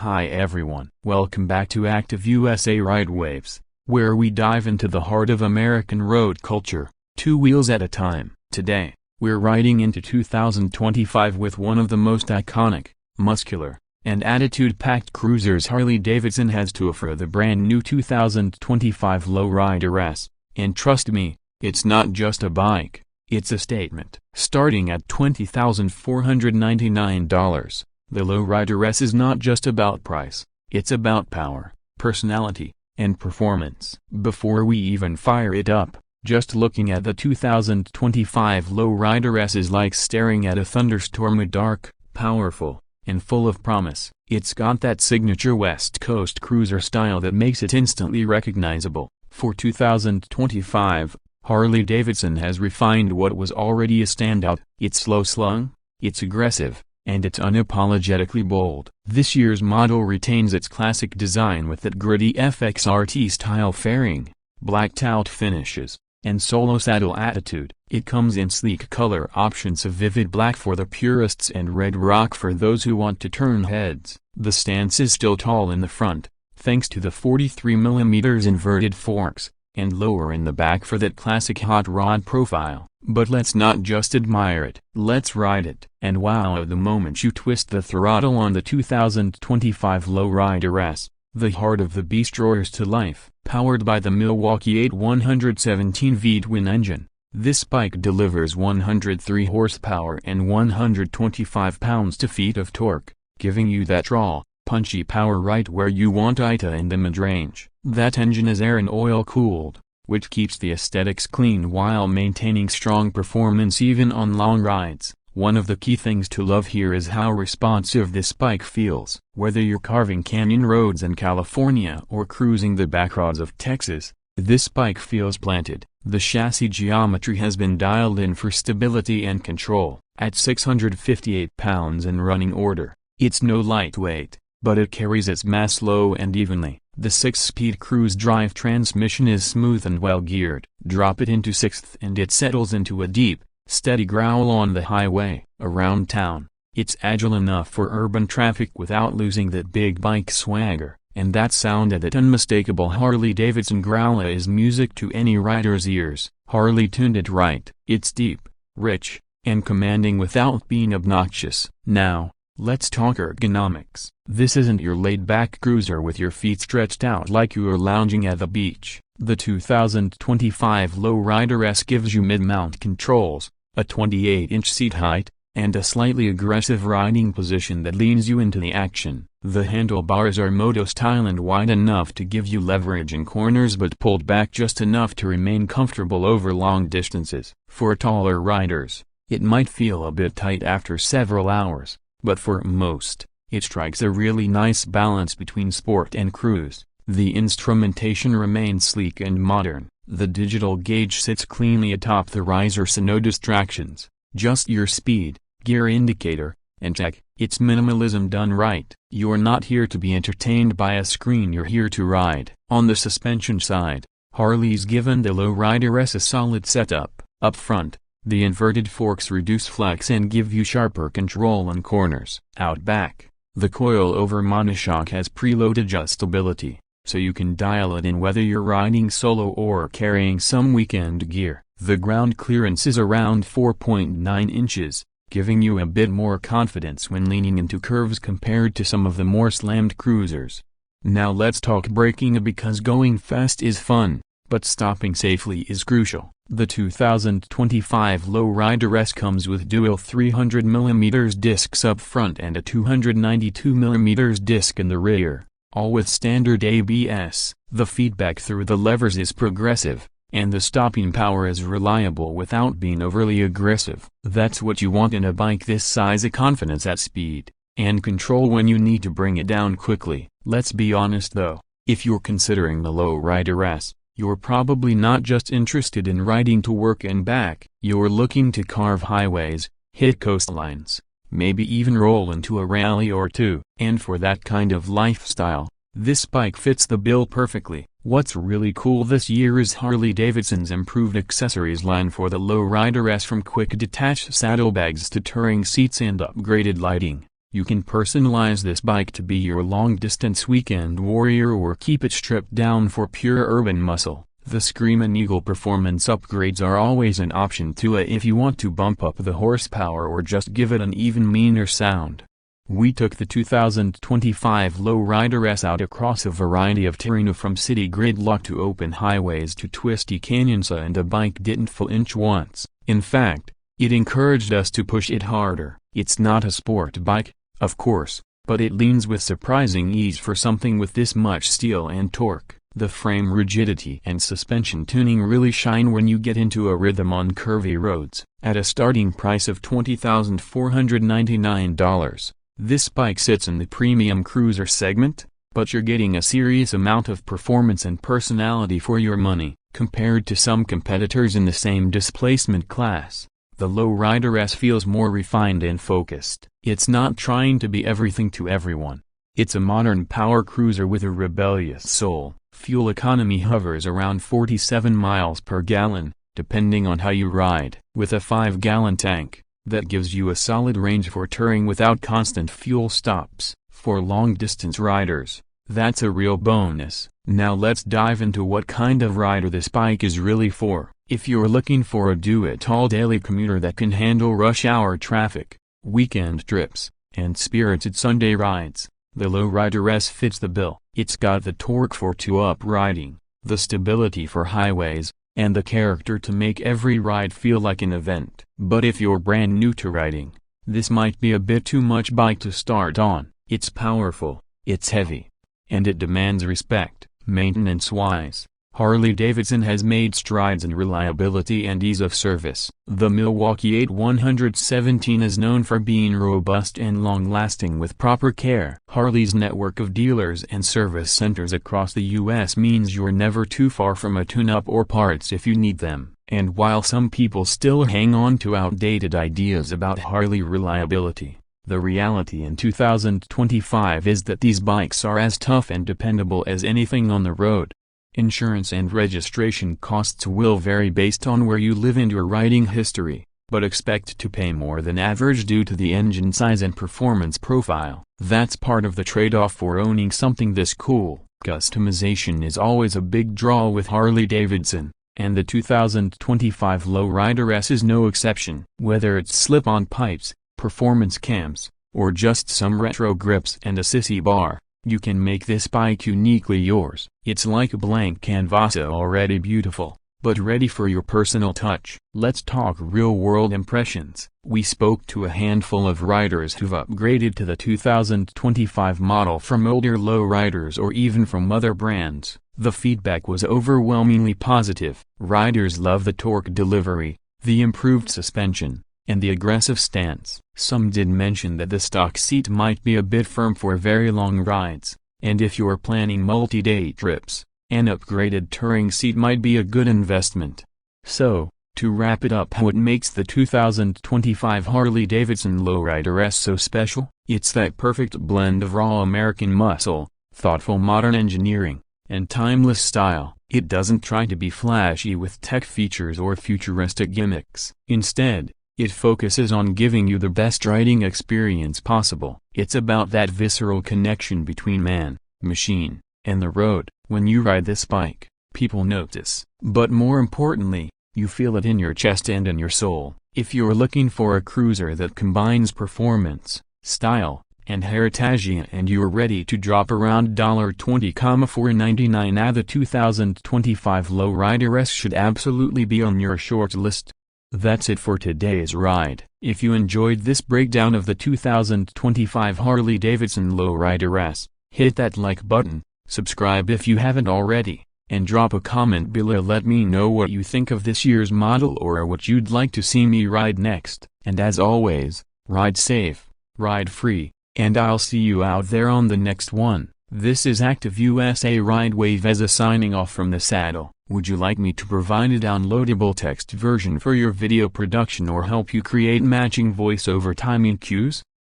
Hi everyone, welcome back to Active USA Ride Waves, where we dive into the heart of American road culture, 2 wheels at a time. Today, we're riding into 2025 with one of the most iconic, muscular, and attitude-packed cruisers Harley-Davidson has to offer, the brand new 2025 Lowrider S. And trust me, it's not just a bike, it's a statement. Starting at $20,499. The Lowrider S is not just about price, it's about power, personality, and performance. Before we even fire it up, just looking at the 2025 Lowrider S is like staring at a thunderstorm, dark, powerful, and full of promise. It's got that signature West Coast cruiser style that makes it instantly recognizable. For 2025, Harley-Davidson has refined what was already a standout. It's slow-slung, it's aggressive, and it's unapologetically bold. This year's model retains its classic design with that gritty FXRT-style fairing, blacked-out finishes, and solo saddle attitude. It comes in sleek color options of vivid black for the purists and red rock for those who want to turn heads. The stance is still tall in the front, thanks to the 43mm inverted forks, and lower in the back for that classic hot rod profile. But let's not just admire it, let's ride it. And wow, the moment you twist the throttle on the 2025 Lowrider S, the heart of the beast roars to life. Powered by the Milwaukee 8117V twin engine, this bike delivers 103 horsepower and 125 pounds-feet of torque, giving you that raw, punchy power right where you want it in the mid-range. That engine is air and oil-cooled, which keeps the aesthetics clean while maintaining strong performance even on long rides. One of the key things to love here is how responsive this bike feels. Whether you're carving canyon roads in California or cruising the backroads of Texas, this bike feels planted. The chassis geometry has been dialed in for stability and control. At 658 pounds in running order, it's no lightweight, but it carries its mass slow and evenly. The 6-speed cruise drive transmission is smooth and well geared. Drop it into 6th and it settles into a deep, steady growl on the highway. Around town, it's agile enough for urban traffic without losing that big bike swagger. And that sound of that unmistakable Harley-Davidson growl is music to any rider's ears. Harley tuned it right. It's deep, rich, and commanding without being obnoxious. Now, let's talk ergonomics. This isn't your laid-back cruiser with your feet stretched out like you are lounging at the beach. The 2025 Lowrider S gives you mid-mount controls, a 28-inch seat height, and a slightly aggressive riding position that leans you into the action. The handlebars are moto-style and wide enough to give you leverage in corners but pulled back just enough to remain comfortable over long distances. For taller riders, it might feel a bit tight after several hours, but for most, it strikes a really nice balance between sport and cruise. The instrumentation remains sleek and modern. The digital gauge sits cleanly atop the riser so no distractions, just your speed, gear indicator, and check. It's minimalism done right. You're not here to be entertained by a screen, you're here to ride. On the suspension side, Harley's given the Lowrider S a solid setup. Up front, the inverted forks reduce flex and give you sharper control in corners. Out back, the coil-over monoshock has preload adjustability, so you can dial it in whether you're riding solo or carrying some weekend gear. The ground clearance is around 4.9 inches, giving you a bit more confidence when leaning into curves compared to some of the more slammed cruisers. Now let's talk braking, because going fast is fun, but stopping safely is crucial. The 2025 Lowrider S comes with dual 300mm discs up front and a 292mm disc in the rear, all with standard ABS. The feedback through the levers is progressive, and the stopping power is reliable without being overly aggressive. That's what you want in a bike this size: a confidence at speed, and control when you need to bring it down quickly. Let's be honest though, if you're considering the Lowrider S, you're probably not just interested in riding to work and back. You're looking to carve highways, hit coastlines, maybe even roll into a rally or two. And for that kind of lifestyle, this bike fits the bill perfectly. What's really cool this year is Harley-Davidson's improved accessories line for the Lowrider S, from quick detach saddlebags to touring seats and upgraded lighting. You can personalize this bike to be your long-distance weekend warrior or keep it stripped down for pure urban muscle. The Screamin' Eagle performance upgrades are always an option too if you want to bump up the horsepower or just give it an even meaner sound. We took the 2025 Lowrider S out across a variety of terrain from city gridlock to open highways to twisty canyons, and the bike didn't flinch once. In fact, it encouraged us to push it harder. It's not a sport bike, of course, but it leans with surprising ease for something with this much steel and torque. The frame rigidity and suspension tuning really shine when you get into a rhythm on curvy roads. At a starting price of $20,499, this bike sits in the premium cruiser segment, but you're getting a serious amount of performance and personality for your money. Compared to some competitors in the same displacement class, the Lowrider S feels more refined and focused. It's not trying to be everything to everyone. It's a modern power cruiser with a rebellious soul. Fuel economy hovers around 47 miles per gallon, depending on how you ride. With a 5-gallon tank, that gives you a solid range for touring without constant fuel stops. For long-distance riders, that's a real bonus. Now let's dive into what kind of rider this bike is really for. If you're looking for a do-it-all daily commuter that can handle rush hour traffic, weekend trips, and spirited Sunday rides, the Lowrider S fits the bill. It's got the torque for two-up riding, the stability for highways, and the character to make every ride feel like an event. But if you're brand new to riding, this might be a bit too much bike to start on. It's powerful, it's heavy, and it demands respect. Maintenance-wise, Harley-Davidson has made strides in reliability and ease of service. The Milwaukee 8117 is known for being robust and long-lasting with proper care. Harley's network of dealers and service centers across the U.S. means you're never too far from a tune-up or parts if you need them. And while some people still hang on to outdated ideas about Harley reliability, the reality in 2025 is that these bikes are as tough and dependable as anything on the road. Insurance and registration costs will vary based on where you live and your riding history, but expect to pay more than average due to the engine size and performance profile. That's part of the trade-off for owning something this cool. Customization is always a big draw with Harley-Davidson, and the 2025 Lowrider S is no exception. Whether it's slip-on pipes, performance cams, or just some retro grips and a sissy bar, you can make this bike uniquely yours. It's like a blank canvas, already beautiful, but ready for your personal touch. Let's talk real-world impressions. We spoke to a handful of riders who've upgraded to the 2025 model from older Lowriders or even from other brands. The feedback was overwhelmingly positive. Riders love the torque delivery, the improved suspension, and the aggressive stance. Some did mention that the stock seat might be a bit firm for very long rides, and if you're planning multi-day trips, an upgraded touring seat might be a good investment. So, to wrap it up, what makes the 2025 Harley-Davidson Lowrider S so special? It's that perfect blend of raw American muscle, thoughtful modern engineering, and timeless style. It doesn't try to be flashy with tech features or futuristic gimmicks. Instead, it focuses on giving you the best riding experience possible. It's about that visceral connection between man, machine, and the road. When you ride this bike, people notice. But more importantly, you feel it in your chest and in your soul. If you're looking for a cruiser that combines performance, style, and heritage and you're ready to drop around $20,499, the 2025 Lowrider S should absolutely be on your short list. That's it for today's ride. If you enjoyed this breakdown of the 2025 Harley-Davidson Lowrider S, hit that like button, subscribe if you haven't already, and drop a comment below. Let me know what you think of this year's model or what you'd like to see me ride next. And as always, ride safe, ride free, and I'll see you out there on the next one. This is Active USA Ride Wave as a signing off from the saddle. Would you like me to provide a downloadable text version for your video production or help you create matching voiceover timing cues?